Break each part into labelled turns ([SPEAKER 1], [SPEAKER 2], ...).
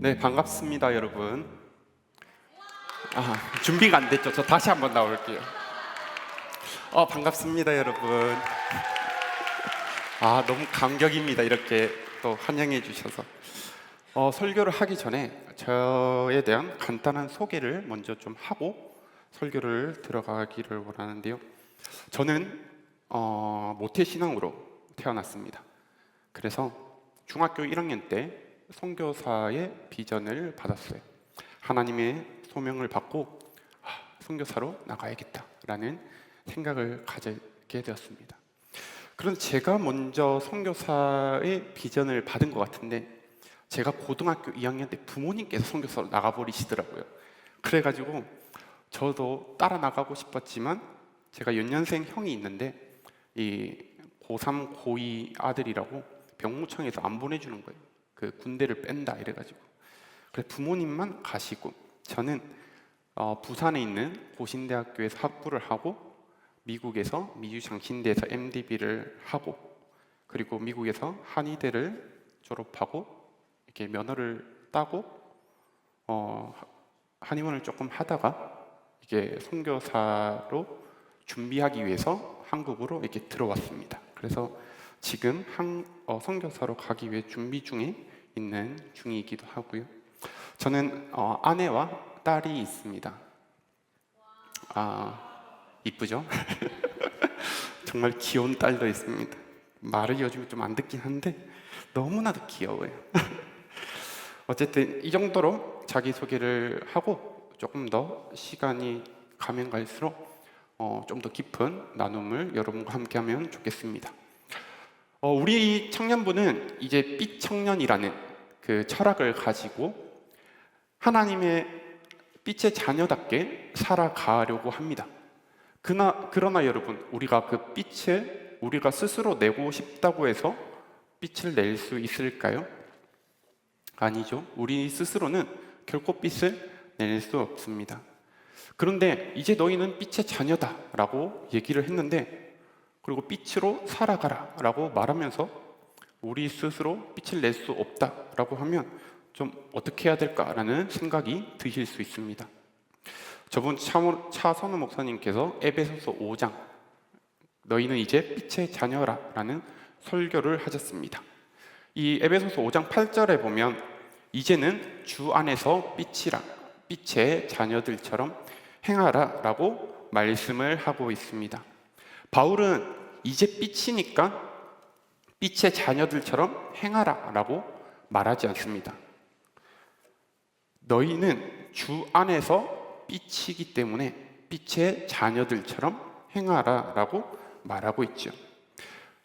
[SPEAKER 1] 네, 반갑습니다, 여러분. 준비가 안 됐죠? 저 다시 한번 나올게요. 반갑습니다, 여러분. 너무 감격입니다. 이렇게 또 환영해 주셔서. 설교를 하기 전에 저에 대한 간단한 소개를 먼저 좀 하고 설교를 들어가기를 원하는데요. 저는 모태신앙으로 태어났습니다. 그래서 중학교 1학년 때 선교사의 비전을 받았어요. 하나님의 소명을 받고 선교사로 나가야겠다라는 생각을 가지게 되었습니다. 그런데 제가 먼저 선교사의 비전을 받은 것 같은데 제가 고등학교 2학년 때 부모님께서 선교사로 나가버리시더라고요. 그래가지고 저도 따라 나가고 싶었지만 제가 연년생 형이 있는데 이 고3, 고2 아들이라고 병무청에서 안 보내주는 거예요. 그 군대를 뺀다 이래가지고. 그래서 부모님만 가시고 저는 부산에 있는 고신대학교에서 학부를 하고 미국에서 미주장신대에서 MDB를 하고 그리고 미국에서 한의대를 졸업하고 이렇게 면허를 따고 한의원을 조금 하다가 이게 선교사로 준비하기 위해서 한국으로 이렇게 들어왔습니다. 그래서 지금 선교사로 가기 위해 준비 중에 있는 중이기도 하고요. 저는 아내와 딸이 있습니다. 이쁘죠? 정말 귀여운 딸도 있습니다. 말을 요즘 좀 안 듣긴 한데 너무나도 귀여워요. 어쨌든 이 정도로 자기소개를 하고 조금 더 시간이 가면 갈수록 좀 더 깊은 나눔을 여러분과 함께 하면 좋겠습니다. 우리 청년부는 이제 삐청년이라는 그 철학을 가지고 하나님의 빛의 자녀답게 살아가려고 합니다. 그러나 여러분, 우리가 그 빛을 우리가 스스로 내고 싶다고 해서 빛을 낼 수 있을까요? 아니죠. 우리 스스로는 결코 빛을 낼 수 없습니다. 그런데 이제 너희는 빛의 자녀다 라고 얘기를 했는데 그리고 빛으로 살아가라 라고 말하면서 우리 스스로 빛을 낼 수 없다 라고 하면 좀 어떻게 해야 될까라는 생각이 드실 수 있습니다. 저번 차선우 목사님께서 에베소서 5장 너희는 이제 빛의 자녀라 라는 설교를 하셨습니다. 이 에베소서 5장 8절에 보면 이제는 주 안에서 빛이라 빛의 자녀들처럼 행하라 라고 말씀을 하고 있습니다. 바울은 이제 빛이니까 빛의 자녀들처럼 행하라 라고 말하지 않습니다. 너희는 주 안에서 빛이기 때문에 빛의 자녀들처럼 행하라 라고 말하고 있죠.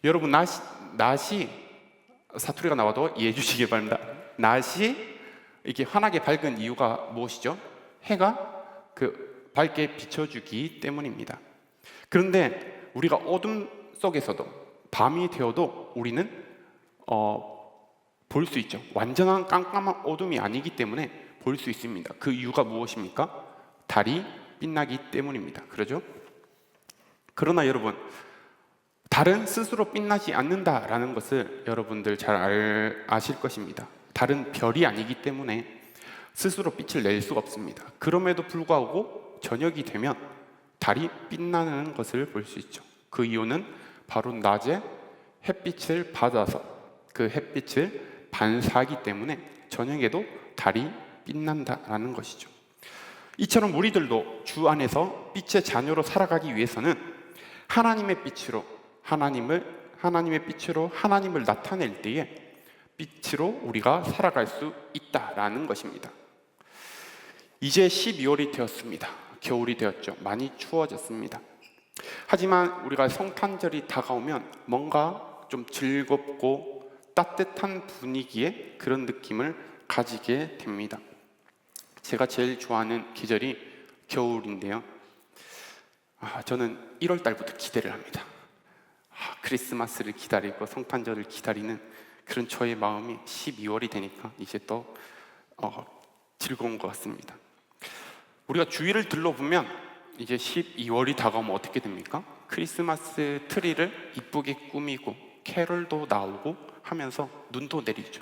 [SPEAKER 1] 여러분 낮이 사투리가 나와도 이해해 주시기 바랍니다. 낮이 이렇게 환하게 밝은 이유가 무엇이죠? 해가 밝게 비춰주기 때문입니다. 그런데 우리가 어둠 속에서도 밤이 되어도 우리는 볼 수 있죠. 완전한 깜깜한 어둠이 아니기 때문에 볼 수 있습니다. 그 이유가 무엇입니까? 달이 빛나기 때문입니다. 그러죠? 그러나 여러분, 달은 스스로 빛나지 않는다라는 것을 여러분들 잘 아실 것입니다. 달은 별이 아니기 때문에 스스로 빛을 낼 수가 없습니다. 그럼에도 불구하고 저녁이 되면 달이 빛나는 것을 볼 수 있죠. 그 이유는 바로 낮에 햇빛을 받아서 그 햇빛을 반사하기 때문에 저녁에도 달이 빛난다라는 것이죠. 이처럼 우리들도 주 안에서 빛의 자녀로 살아가기 위해서는 하나님의 빛으로 하나님을 나타낼 때에 빛으로 우리가 살아갈 수 있다라는 것입니다. 이제 12월이 되었습니다. 겨울이 되었죠. 많이 추워졌습니다. 하지만 우리가 성탄절이 다가오면 뭔가 좀 즐겁고 따뜻한 분위기의 그런 느낌을 가지게 됩니다. 제가 제일 좋아하는 계절이 겨울인데요. 저는 1월 달부터 기대를 합니다. 크리스마스를 기다리고 성탄절을 기다리는 그런 저의 마음이 12월이 되니까 이제 또 즐거운 것 같습니다. 우리가 주위를 둘러보면 이제 12월이 다가오면 어떻게 됩니까? 크리스마스 트리를 이쁘게 꾸미고 캐럴도 나오고 하면서 눈도 내리죠.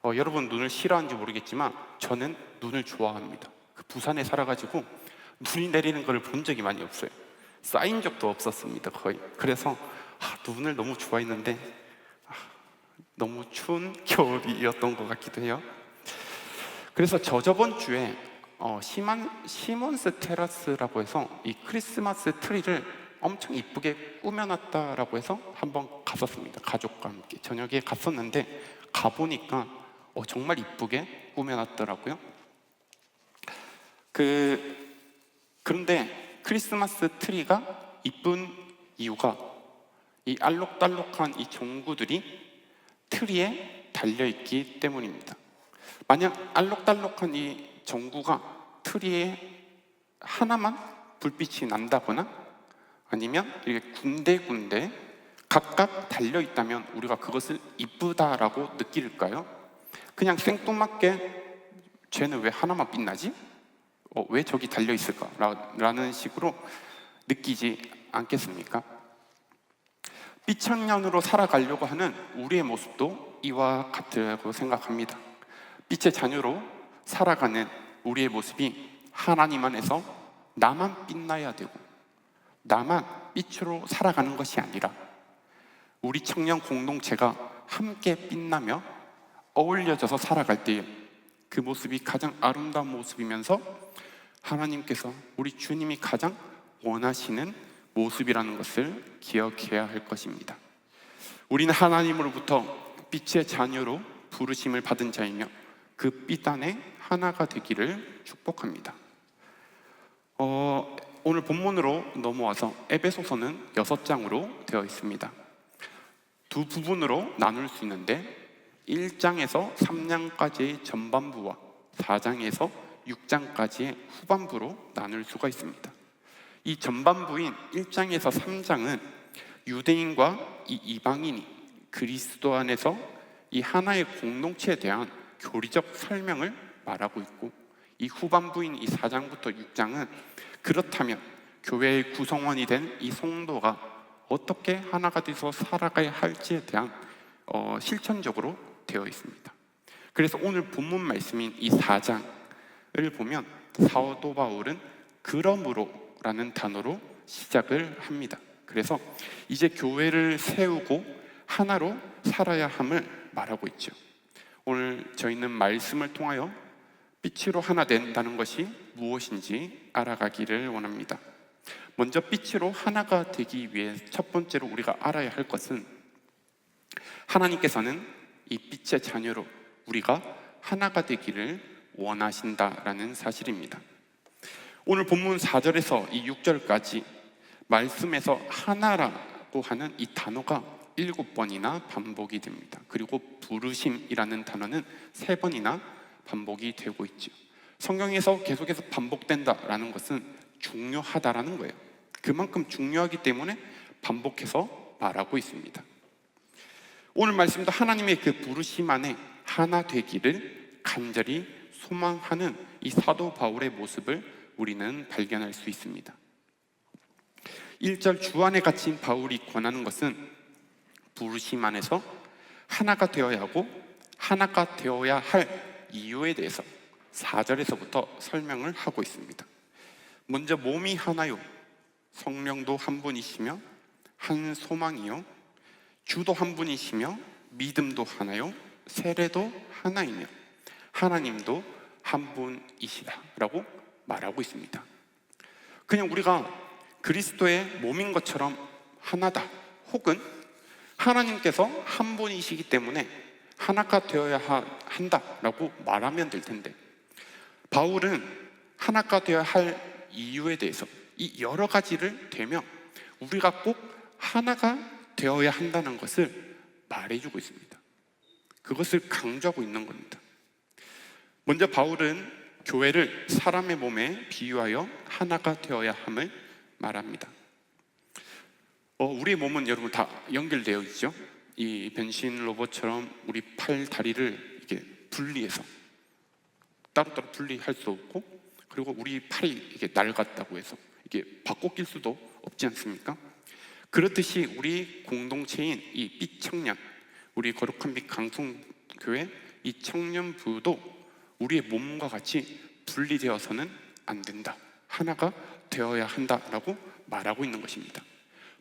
[SPEAKER 1] 여러분 눈을 싫어하는지 모르겠지만 저는 눈을 좋아합니다. 그 부산에 살아가지고 눈이 내리는 걸 본 적이 많이 없어요. 쌓인 적도 없었습니다, 거의. 그래서 눈을 너무 좋아했는데 너무 추운 겨울이었던 것 같기도 해요. 그래서 저번 주에 시몬스 테라스라고 해서 이 크리스마스 트리를 엄청 이쁘게 꾸며놨다라고 해서 한번 갔었습니다. 가족과 함께 저녁에 갔었는데 가보니까 정말 이쁘게 꾸며놨더라고요. 그런데 크리스마스 트리가 이쁜 이유가 이 알록달록한 이 전구들이 트리에 달려있기 때문입니다. 만약 알록달록한 이 전구가 트리에 하나만 불빛이 난다거나 아니면 이렇게 군데군데 각각 달려있다면 우리가 그것을 이쁘다라고 느낄까요? 그냥 생뚱맞게 쟤는 왜 하나만 빛나지? 왜 저기 달려있을까? 라는 식으로 느끼지 않겠습니까? 빛청년으로 살아가려고 하는 우리의 모습도 이와 같다고 생각합니다. 빛의 자녀로 살아가는 우리의 모습이 하나님 안에서 나만 빛나야 되고 나만 빛으로 살아가는 것이 아니라 우리 청년 공동체가 함께 빛나며 어울려져서 살아갈 때 그 모습이 가장 아름다운 모습이면서 하나님께서 우리 주님이 가장 원하시는 모습이라는 것을 기억해야 할 것입니다. 우리는 하나님으로부터 빛의 자녀로 부르심을 받은 자이며 그 빛 안에 하나가 되기를 축복합니다. 오늘 본문으로 넘어와서 에베소서는 6장으로 되어 있습니다. 두 부분으로 나눌 수 있는데 1장에서 3장까지의 전반부와 4장에서 6장까지의 후반부로 나눌 수가 있습니다. 이 전반부인 1장에서 3장은 유대인과 이 이방인이 그리스도 안에서 이 하나의 공동체에 대한 교리적 설명을 말하고 있고, 이 후반부인 이 4장부터 6장은 그렇다면 교회의 구성원이 된 이 성도가 어떻게 하나가 돼서 살아가야 할지에 대한 실천적으로 되어 있습니다. 그래서 오늘 본문 말씀인 이 4장을 보면 사도 바울은 그러므로 라는 단어로 시작을 합니다. 그래서 이제 교회를 세우고 하나로 살아야 함을 말하고 있죠. 오늘 저희는 말씀을 통하여 빛으로 하나 된다는 것이 무엇인지 알아가기를 원합니다. 먼저 빛으로 하나가 되기 위해 첫 번째로 우리가 알아야 할 것은 하나님께서는 이 빛의 자녀로 우리가 하나가 되기를 원하신다라는 사실입니다. 오늘 본문 4절에서 이 6절까지 말씀에서 하나라고 하는 이 단어가 7번이나 반복이 됩니다. 그리고 부르심이라는 단어는 3번이나 반복이 되고 있죠. 성경에서 계속해서 반복된다라는 것은 중요하다라는 거예요. 그만큼 중요하기 때문에 반복해서 말하고 있습니다. 오늘 말씀도 하나님의 그 부르심 안에 하나 되기를 간절히 소망하는 이 사도 바울의 모습을 우리는 발견할 수 있습니다. 1절 주 안에 갇힌 바울이 권하는 것은 부르심 안에서 하나가 되어야 하고 하나가 되어야 할 이유에 대해서 4절에서부터 설명을 하고 있습니다. 먼저 몸이 하나요, 성령도 한 분이시며 한 소망이요, 주도 한 분이시며 믿음도 하나요, 세례도 하나이며 하나님도 한 분이시다라고 말하고 있습니다. 그냥 우리가 그리스도의 몸인 것처럼 하나다, 혹은 하나님께서 한 분이시기 때문에 하나가 되어야 한다라고 말하면 될 텐데, 바울은 하나가 되어야 할 이유에 대해서 이 여러 가지를 대며 우리가 꼭 하나가 되어야 한다는 것을 말해주고 있습니다. 그것을 강조하고 있는 겁니다. 먼저 바울은 교회를 사람의 몸에 비유하여 하나가 되어야 함을 말합니다. 우리의 몸은 여러분 다 연결되어 있죠. 이 변신 로봇처럼 우리 팔, 다리를 이렇게 분리해서 따로따로 분리할 수 없고, 그리고 우리 팔이 이게 낡았다고 해서 이게 바꿔 낄 수도 없지 않습니까? 그렇듯이 우리 공동체인 이 빛청년, 우리 거룩한 빛 강성교회 이 청년부도 우리의 몸과 같이 분리되어서는 안 된다, 하나가 되어야 한다라고 말하고 있는 것입니다.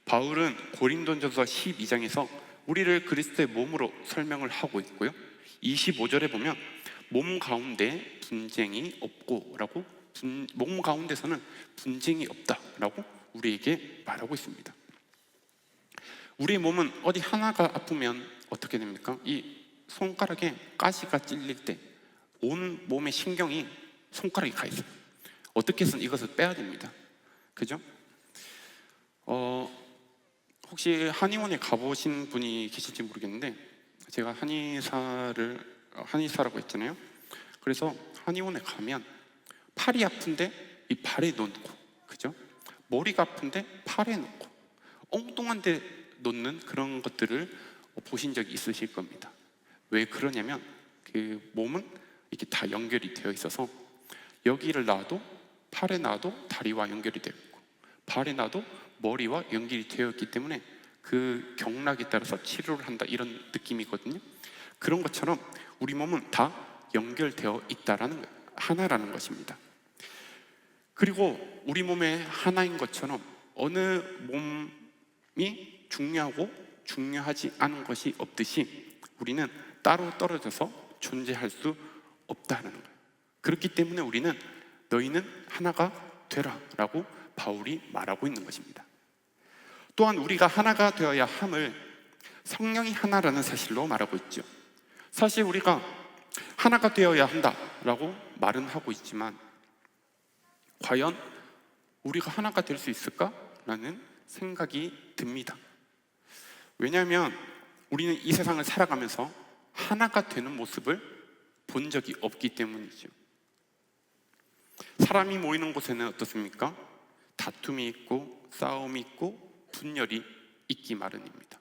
[SPEAKER 1] 바울은 고린도전서 12장에서 우리를 그리스도의 몸으로 설명을 하고 있고요, 25절에 보면 몸 가운데 분쟁이 없고 라고, 몸 가운데서는 분쟁이 없다라고 우리에게 말하고 있습니다. 우리의 몸은 어디 하나가 아프면 어떻게 됩니까? 이 손가락에 가시가 찔릴 때 온 몸의 신경이 손가락에 가 있어요. 어떻게 해서는 이것을 빼야 됩니다. 그죠? 혹시 한의원에 가보신 분이 계실지 모르겠는데, 제가 한의사라고 했잖아요. 그래서 한의원에 가면 팔이 아픈데 이 발에 놓고, 그죠? 머리가 아픈데 팔에 놓고 엉뚱한 데 놓는 그런 것들을 보신 적이 있으실 겁니다. 왜 그러냐면 그 몸은 이렇게 다 연결이 되어 있어서 여기를 놔도 팔에 놔도 다리와 연결이 되어 있고 발에 놔도 머리와 연결이 되어 있기 때문에 그 경락에 따라서 치료를 한다, 이런 느낌이거든요. 그런 것처럼 우리 몸은 다 연결되어 있다라는 거예요. 하나라는 것입니다. 그리고 우리 몸의 하나인 것처럼 어느 몸이 중요하고 중요하지 않은 것이 없듯이 우리는 따로 떨어져서 존재할 수 없다는 거예요. 그렇기 때문에 우리는 너희는 하나가 되라 라고 바울이 말하고 있는 것입니다. 또한 우리가 하나가 되어야 함을 성령이 하나라는 사실로 말하고 있죠. 사실 우리가 하나가 되어야 한다라고 말은 하고 있지만 과연 우리가 하나가 될 수 있을까라는 생각이 듭니다. 왜냐하면 우리는 이 세상을 살아가면서 하나가 되는 모습을 본 적이 없기 때문이죠. 사람이 모이는 곳에는 어떻습니까? 다툼이 있고 싸움이 있고 분열이 있기 마련입니다.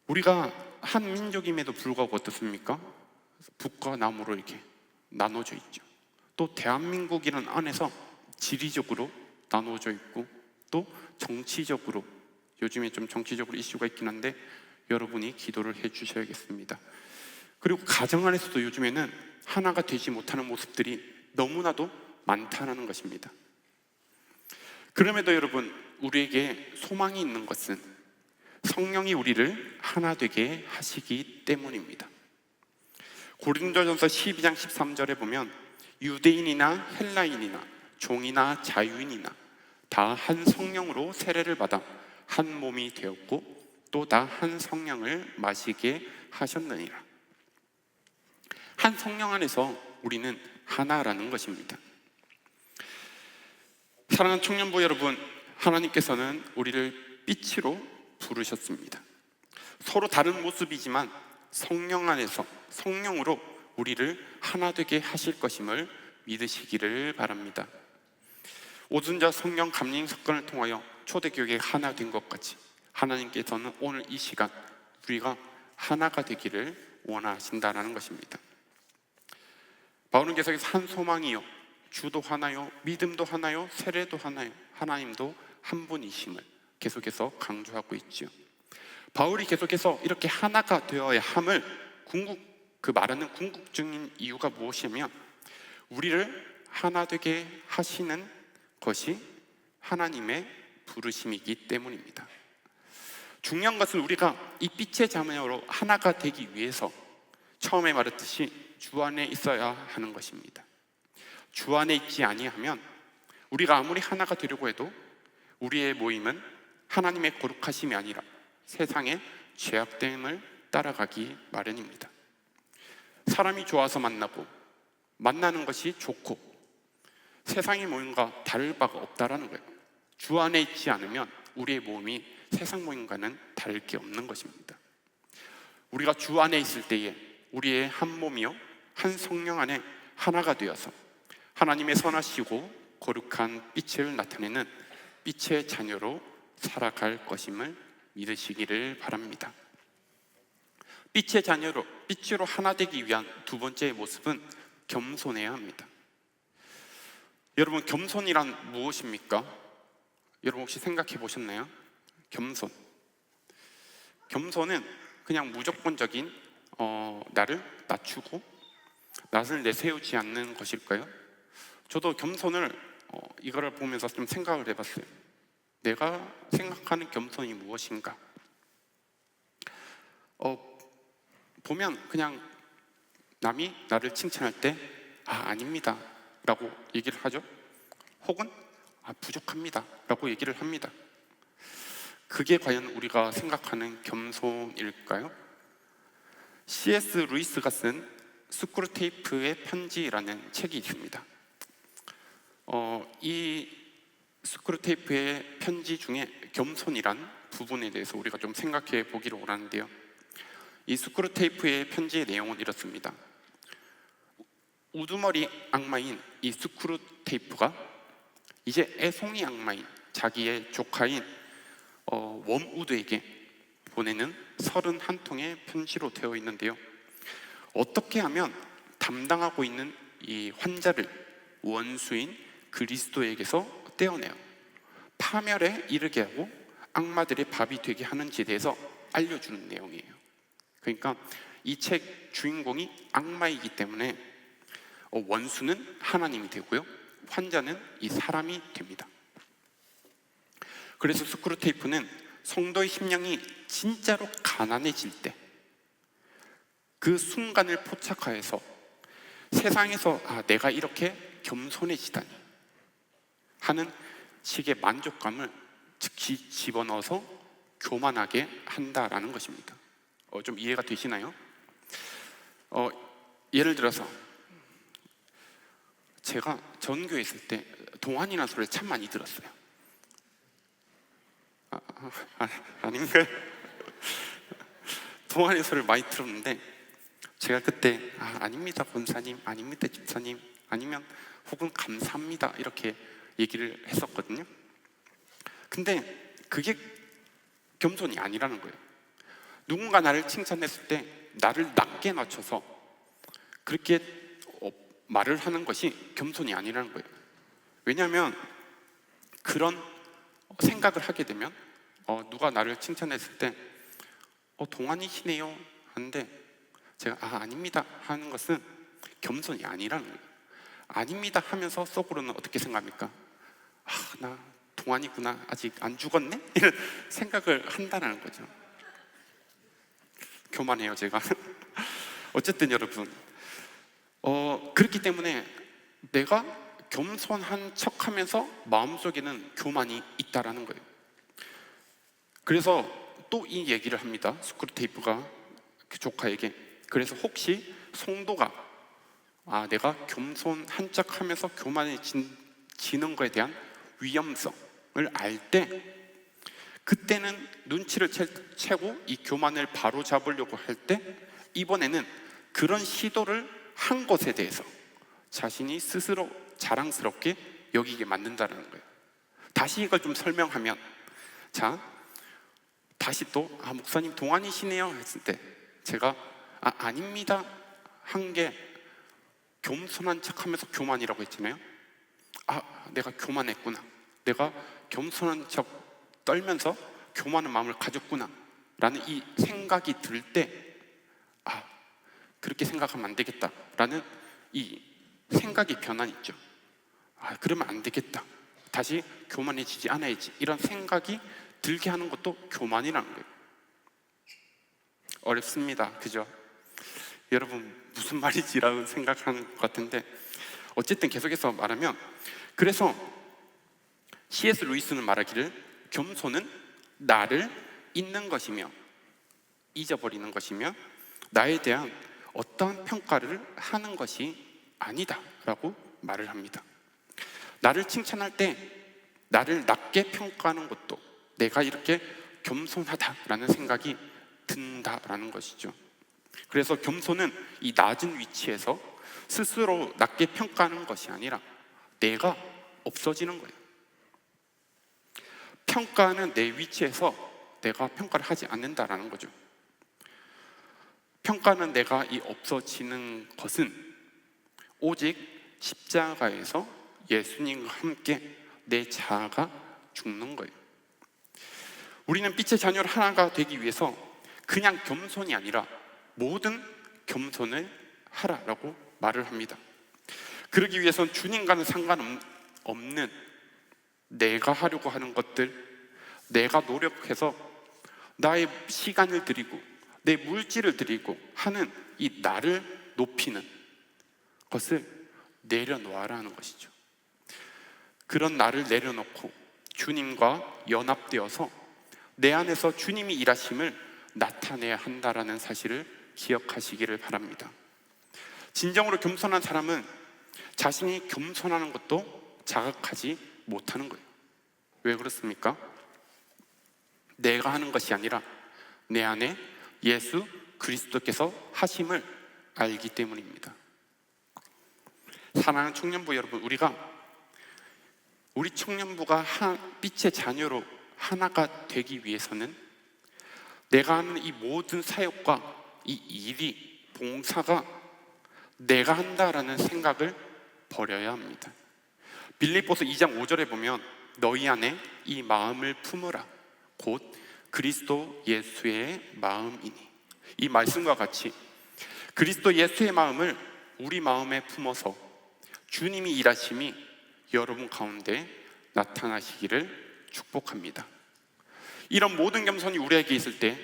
[SPEAKER 1] 우리가 한 민족임에도 불구하고 어떻습니까? 북과 남으로 이렇게 나눠져 있죠. 또 대한민국이라는 안에서 지리적으로 나눠져 있고 또 정치적으로, 요즘에 좀 정치적으로 이슈가 있긴 한데 여러분이 기도를 해 주셔야겠습니다. 그리고 가정 안에서도 요즘에는 하나가 되지 못하는 모습들이 너무나도 많다는 것입니다. 그럼에도 여러분, 우리에게 소망이 있는 것은 성령이 우리를 하나 되게 하시기 때문입니다. 고린도전서 12장 13절에 보면 유대인이나 헬라인이나 종이나 자유인이나 다 한 성령으로 세례를 받아 한 몸이 되었고 또 다 한 성령을 마시게 하셨느니라. 한 성령 안에서 우리는 하나라는 것입니다. 사랑하는 청년부 여러분, 하나님께서는 우리를 빛으로 부르셨습니다. 서로 다른 모습이지만 성령 안에서 성령으로 우리를 하나 되게 하실 것임을 믿으시기를 바랍니다. 오순절 성령 감림 사건을 통하여 초대교회가 하나 된 것 같이 하나님께서는 오늘 이 시간 우리가 하나가 되기를 원하신다는 것입니다. 바울은 계속해서 한 소망이요, 주도 하나요, 믿음도 하나요, 세례도 하나요, 하나님도 한 분이심을 계속해서 강조하고 있죠. 바울이 계속해서 이렇게 하나가 되어야 함을 말하는 궁극적인 이유가 무엇이냐면 우리를 하나 되게 하시는 것이 하나님의 부르심이기 때문입니다. 중요한 것은 우리가 이 빛의 자매로 하나가 되기 위해서 처음에 말했듯이 주 안에 있어야 하는 것입니다. 주 안에 있지 아니하면 우리가 아무리 하나가 되려고 해도 우리의 모임은 하나님의 거룩하심이 아니라 세상의 죄악됨을 따라가기 마련입니다. 사람이 좋아서 만나고 만나는 것이 좋고 세상의 모임과 다를 바가 없다라는 거예요. 주 안에 있지 않으면 우리의 모임이 세상 모임과는 다를 게 없는 것입니다. 우리가 주 안에 있을 때에 우리의 한 몸이요 한 성령 안에 하나가 되어서 하나님의 선하시고 거룩한 빛을 나타내는 빛의 자녀로 살아갈 것임을 믿으시기를 바랍니다. 빛의 자녀로, 빛으로 하나 되기 위한 두 번째 모습은 겸손해야 합니다. 여러분, 겸손이란 무엇입니까? 여러분 혹시 생각해 보셨나요? 겸손은 그냥 무조건적인 나를 낮추고 낯을 내세우지 않는 것일까요? 저도 겸손을 이거를 보면서 좀 생각을 해봤어요. 내가 생각하는 겸손이 무엇인가? 보면 그냥 남이 나를 칭찬할 때 아닙니다 라고 얘기를 하죠. 혹은 부족합니다 라고 얘기를 합니다. 그게 과연 우리가 생각하는 겸손일까요? C.S. 루이스가 쓴 스크루테이프의 편지라는 책이 있습니다. 이 스크루테이프의 편지 중에 겸손이란 부분에 대해서 우리가 좀 생각해 보기를 원하는데요. 이 스크루테이프의 편지의 내용은 이렇습니다. 우두머리 악마인 이 스크루테이프가 이제 애송이 악마인 자기의 조카인 웜우드에게 보내는 31통의 편지로 되어 있는데요. 어떻게 하면 담당하고 있는 이 환자를 원수인 그리스도에게서 떼어내어 파멸에 이르게 하고 악마들의 밥이 되게 하는지에 대해서 알려주는 내용이에요. 그러니까 이 책 주인공이 악마이기 때문에 원수는 하나님이 되고요, 환자는 이 사람이 됩니다. 그래서 스크루테이프는 성도의 심령이 진짜로 가난해질 때 그 순간을 포착하여서 세상에서 내가 이렇게 겸손해지다니 하는 식의 만족감을 즉시 집어넣어서 교만하게 한다라는 것입니다. 좀 이해가 되시나요? 예를 들어서 제가 전교에 있을 때 동안이라는 소리를 참 많이 들었어요. 아닌가요? 동안의 소리를 많이 들었는데 제가 그때 아닙니다 권사님, 아닙니다 집사님, 아니면 혹은 감사합니다 이렇게 얘기를 했었거든요. 근데 그게 겸손이 아니라는 거예요. 누군가 나를 칭찬했을 때 나를 낮게 낮춰서 그렇게 말을 하는 것이 겸손이 아니라는 거예요. 왜냐하면 그런 생각을 하게 되면 누가 나를 칭찬했을 때 동안이시네요 하는데 제가 아닙니다 하는 것은 겸손이 아니라는 거예요. 아닙니다 하면서 속으로는 어떻게 생각합니까? 나 동안이구나, 아직 안 죽었네? 이런 생각을 한다는 거죠. 교만해요 제가. 어쨌든 여러분, 그렇기 때문에 내가 겸손한 척하면서 마음속에는 교만이 있다라는 거예요. 그래서 또 이 얘기를 합니다. 스크루테이프가 그 조카에게. 그래서 혹시 성도가 내가 겸손한 척하면서 교만해지는 것에 대한 위험성을 알 때 그때는 눈치를 채고 이 교만을 바로 잡으려고 할 때 이번에는 그런 시도를 한 것에 대해서 자신이 스스로 자랑스럽게 여기게 만든다는 거예요. 다시 이걸 좀 설명하면, 다시 또 목사님 동안이시네요 했을 때 제가 아닙니다 한 게 겸손한 척하면서 교만이라고 했잖아요. 내가 교만했구나, 내가 겸손한 척 떨면서 교만한 마음을 가졌구나 라는 이 생각이 들 때 그렇게 생각하면 안 되겠다 라는 이 생각의 변환이 있죠. 그러면 안 되겠다, 다시 교만해지지 않아야지, 이런 생각이 들게 하는 것도 교만이라는 거예요. 어렵습니다, 그죠? 여러분 무슨 말이지라고 생각하는 것 같은데 어쨌든 계속해서 말하면, 그래서 C.S. 루이스는 말하기를 겸손은 나를 잊는 것이며 잊어버리는 것이며 나에 대한 어떠한 평가를 하는 것이 아니다 라고 말을 합니다. 나를 칭찬할 때 나를 낮게 평가하는 것도 내가 이렇게 겸손하다라는 생각이 든다라는 것이죠. 그래서 겸손은 이 낮은 위치에서 스스로 낮게 평가하는 것이 아니라 내가 없어지는 거예요. 평가는 내 위치에서 내가 평가를 하지 않는다라는 거죠. 평가는 내가 이 없어지는 것은 오직 십자가에서 예수님과 함께 내 자아가 죽는 거예요. 우리는 빛의 자녀를 하나가 되기 위해서 그냥 겸손이 아니라 모든 겸손을 하라라고 말을 합니다. 그러기 위해서는 주님과는 상관없는 내가 하려고 하는 것들, 내가 노력해서 나의 시간을 드리고 내 물질을 드리고 하는 이 나를 높이는 것을 내려놓아라 하는 것이죠. 그런 나를 내려놓고 주님과 연합되어서 내 안에서 주님이 일하심을 나타내야 한다라는 사실을 기억하시기를 바랍니다. 진정으로 겸손한 사람은 자신이 겸손하는 것도 자각하지 못하는 거예요. 왜 그렇습니까? 내가 하는 것이 아니라 내 안에 예수 그리스도께서 하심을 알기 때문입니다. 사랑하는 청년부 여러분, 우리 청년부가 빛의 자녀로 하나가 되기 위해서는 내가 하는 이 모든 사역과 이 일이, 봉사가 내가 한다라는 생각을 버려야 합니다. 빌립보서 2장 5절에 보면 너희 안에 이 마음을 품으라 곧 그리스도 예수의 마음이니, 이 말씀과 같이 그리스도 예수의 마음을 우리 마음에 품어서 주님이 일하심이 여러분 가운데 나타나시기를 축복합니다. 이런 모든 겸손이 우리에게 있을 때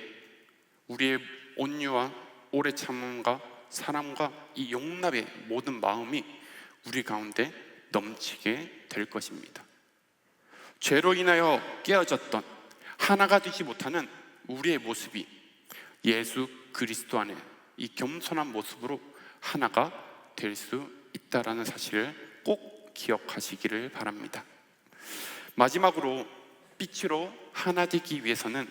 [SPEAKER 1] 우리의 온유와 오래 참음과 사랑과 이 용납의 모든 마음이 우리 가운데 넘치게 될 것입니다. 죄로 인하여 깨어졌던 하나가 되지 못하는 우리의 모습이 예수 그리스도 안에 이 겸손한 모습으로 하나가 될 수 있다라는 사실을 꼭 기억하시기를 바랍니다. 마지막으로 빛으로 하나 되기 위해서는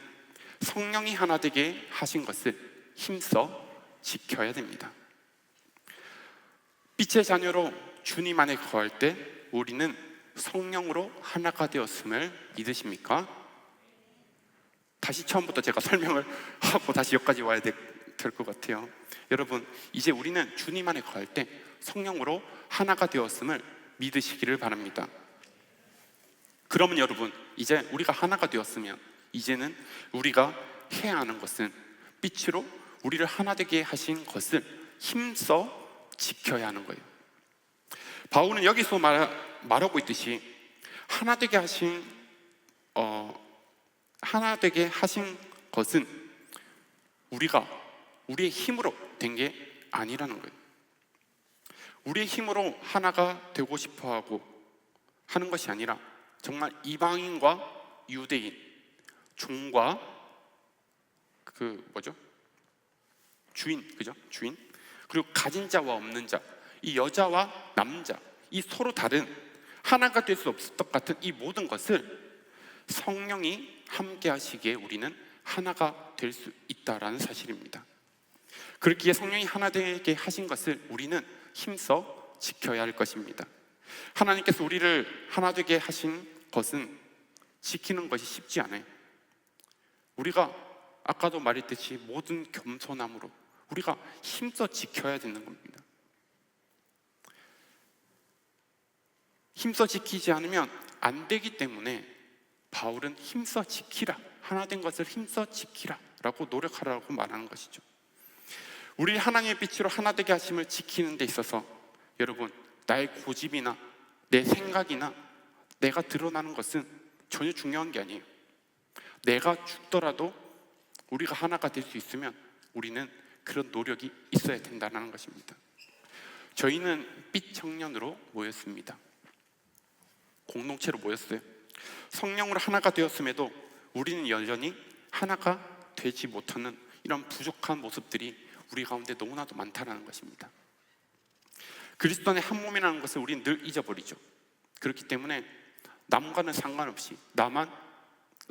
[SPEAKER 1] 성령이 하나 되게 하신 것을 힘써 지켜야 됩니다. 빛의 자녀로 주님 안에 거할 때 우리는 성령으로 하나가 되었음을 믿으십니까? 다시 처음부터 제가 설명을 하고 다시 여기까지 와야 될 것 같아요. 여러분, 이제 우리는 주님 안에 거할 때 성령으로 하나가 되었음을 믿으시기를 바랍니다. 그러면 여러분, 이제 우리가 하나가 되었으면 이제는 우리가 해야 하는 것은 빛으로 우리를 하나 되게 하신 것을 힘써 지켜야 하는 거예요. 바울은 여기서 말하고 있듯이 하나 되게 하신 것은 우리의 힘으로 된 게 아니라는 거예요. 우리의 힘으로 하나가 되고 싶어 하고 하는 것이 아니라 정말 이방인과 유대인, 종과 주인, 그리고 가진 자와 없는 자, 이 여자와 남자, 이 서로 다른 하나가 될 수 없을 것 같은 이 모든 것을 성령이 함께 하시기에 우리는 하나가 될 수 있다라는 사실입니다. 그렇기에 성령이 하나 되게 하신 것을 우리는 힘써 지켜야 할 것입니다. 하나님께서 우리를 하나 되게 하신 것은 지키는 것이 쉽지 않아요. 우리가 아까도 말했듯이 모든 겸손함으로 우리가 힘써 지켜야 되는 겁니다. 힘써 지키지 않으면 안 되기 때문에 바울은 힘써 지키라, 하나 된 것을 힘써 지키라 라고 노력하라고 말하는 것이죠. 우리 하나님의 빛으로 하나 되게 하심을 지키는 데 있어서 여러분, 나의 고집이나 내 생각이나 내가 드러나는 것은 전혀 중요한 게 아니에요. 내가 죽더라도 우리가 하나가 될 수 있으면 우리는 그런 노력이 있어야 된다는 것입니다. 저희는 빛 청년으로 모였습니다. 공동체로 모였어요. 성령으로 하나가 되었음에도 우리는 여전히 하나가 되지 못하는 이런 부족한 모습들이 우리 가운데 너무나도 많다는 것입니다. 그리스도 안에 한 몸이라는 것을 우리는 늘 잊어버리죠. 그렇기 때문에 남과는 상관없이 나만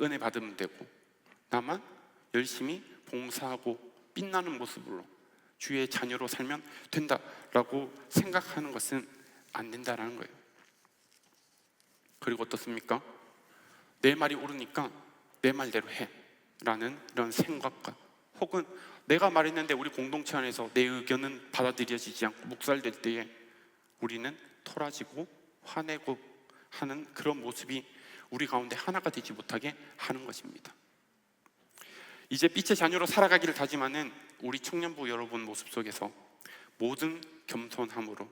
[SPEAKER 1] 은혜 받으면 되고 나만 열심히 봉사하고 빛나는 모습으로 주의 자녀로 살면 된다라고 생각하는 것은 안 된다라는 거예요. 그리고 어떻습니까? 내 말이 옳으니까 내 말대로 해 라는 이런 생각과 혹은 내가 말했는데 우리 공동체 안에서 내 의견은 받아들여지지 않고 묵살될 때에 우리는 토라지고 화내고 하는 그런 모습이 우리 가운데 하나가 되지 못하게 하는 것입니다. 이제 빛의 자녀로 살아가기를 다짐하는 우리 청년부 여러분 모습 속에서 모든 겸손함으로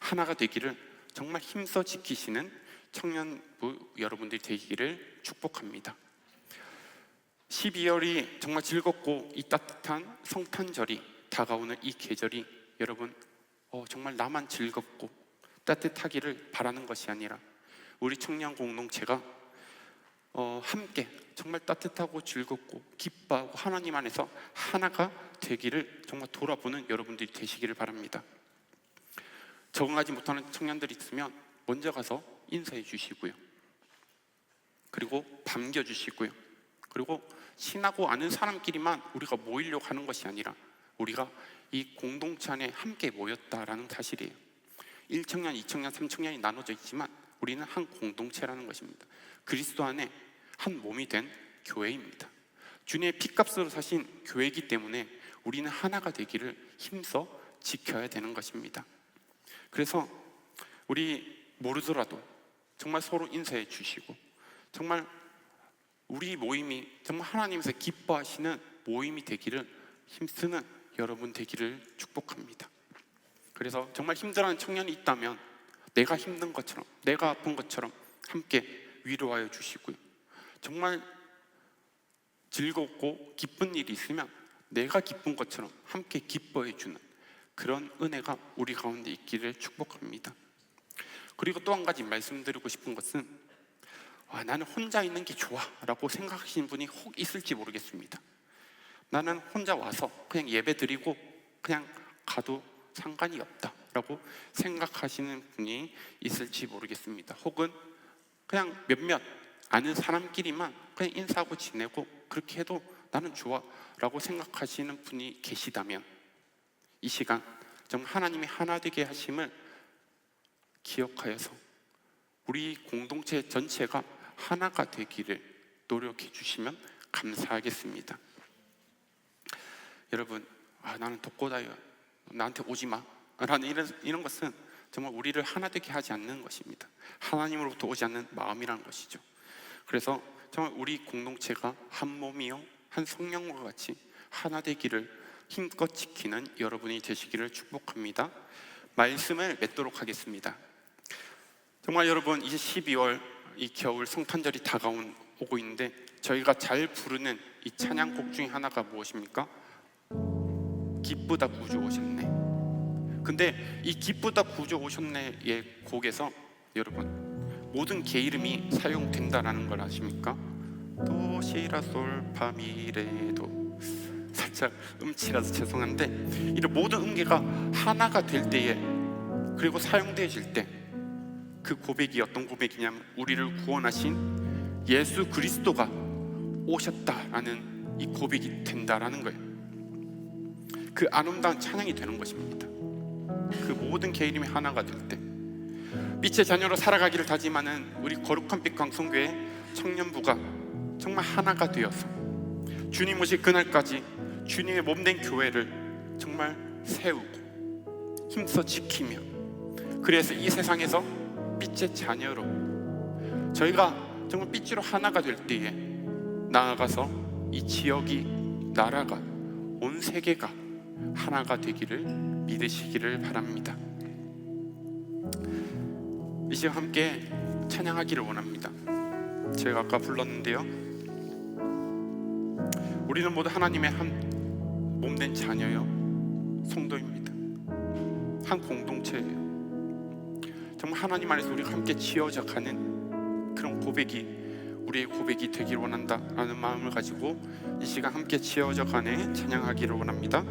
[SPEAKER 1] 하나가 되기를 정말 힘써 지키시는 청년부 여러분들이 되기를 축복합니다. 12월이 정말 즐겁고 이 따뜻한 성탄절이 다가오는 이 계절이 여러분 정말 나만 즐겁고 따뜻하기를 바라는 것이 아니라 우리 청년 공동체가 함께 정말 따뜻하고 즐겁고 기뻐하고 하나님 안에서 하나가 되기를 정말 돌아보는 여러분들이 되시기를 바랍니다. 적응하지 못하는 청년들이 있으면 먼저 가서 인사해 주시고요, 그리고 반겨주시고요, 그리고 친하고 아는 사람끼리만 우리가 모이려고 하는 것이 아니라 우리가 이 공동체 안에 함께 모였다라는 사실이에요. 1청년, 2청년, 3청년이 나눠져 있지만 우리는 한 공동체라는 것입니다. 그리스도 안에 한 몸이 된 교회입니다. 주님의 피값으로 사신 교회이기 때문에 우리는 하나가 되기를 힘써 지켜야 되는 것입니다. 그래서 우리 모르더라도 정말 서로 인사해 주시고 정말 우리 모임이 정말 하나님께서 기뻐하시는 모임이 되기를 힘쓰는 여러분 되기를 축복합니다. 그래서 정말 힘들어하는 청년이 있다면 내가 힘든 것처럼, 내가 아픈 것처럼 함께 위로하여 주시고요, 정말 즐겁고 기쁜 일이 있으면 내가 기쁜 것처럼 함께 기뻐해 주는 그런 은혜가 우리 가운데 있기를 축복합니다. 그리고 또 한 가지 말씀드리고 싶은 것은 나는 혼자 있는 게 좋아 라고 생각하시는 분이 혹 있을지 모르겠습니다. 나는 혼자 와서 그냥 예배 드리고 그냥 가도 상관이 없다 라고 생각하시는 분이 있을지 모르겠습니다. 혹은 그냥 몇몇 아는 사람끼리만 그냥 인사하고 지내고 그렇게 해도 나는 좋아 라고 생각하시는 분이 계시다면 이 시간 정말 하나님이 하나 되게 하심을 기억하여서 우리 공동체 전체가 하나가 되기를 노력해 주시면 감사하겠습니다. 여러분, 나는 독고다요, 나한테 오지 마 라는 이런 것은 정말 우리를 하나 되게 하지 않는 것입니다. 하나님으로부터 오지 않는 마음이라는 것이죠. 그래서 정말 우리 공동체가 한 몸이요 한 성령과 같이 하나 되기를 힘껏 지키는 여러분이 되시기를 축복합니다. 말씀을 맺도록 하겠습니다. 정말 여러분, 이제 12월 이 겨울 성탄절이 오고 있는데 저희가 잘 부르는 이 찬양곡 중에 하나가 무엇입니까? 기쁘다 구주 오셨네. 근데 이 기쁘다 구주 오셨네의 곡에서 여러분 모든 개 이름이 사용된다라는 걸 아십니까? 도시라솔파미레도 살짝 음치라서 죄송한데 이런 모든 음계가 하나가 될 때에 그리고 사용되어질 때 그 고백이 어떤 고백이냐면 우리를 구원하신 예수 그리스도가 오셨다라는 이 고백이 된다라는 거예요. 그 아름다운 찬양이 되는 것입니다. 그 모든 개 이름이 하나가 될 때 빛의 자녀로 살아가기를 다짐하는 우리 거룩한 빛 광성교회 청년부가 정말 하나가 되어서 주님 오실 그날까지 주님의 몸된 교회를 정말 세우고 힘써 지키며 그래서 이 세상에서 빛의 자녀로 저희가 정말 빛으로 하나가 될 때에 나아가서 이 지역이 나라가 온 세계가 하나가 되기를 믿으시기를 바랍니다. 이 시간 함께 찬양하기를 원합니다. 제가 아까 불렀는데요, 우리는 모두 하나님의 한 몸된 자녀요 성도입니다. 한 공동체예요. 정말 하나님 안에서 우리가 함께 지어져 가는 그런 고백이 우리의 고백이 되기를 원한다라는 마음을 가지고 이 시간 함께 지어져 가네 찬양하기를 원합니다.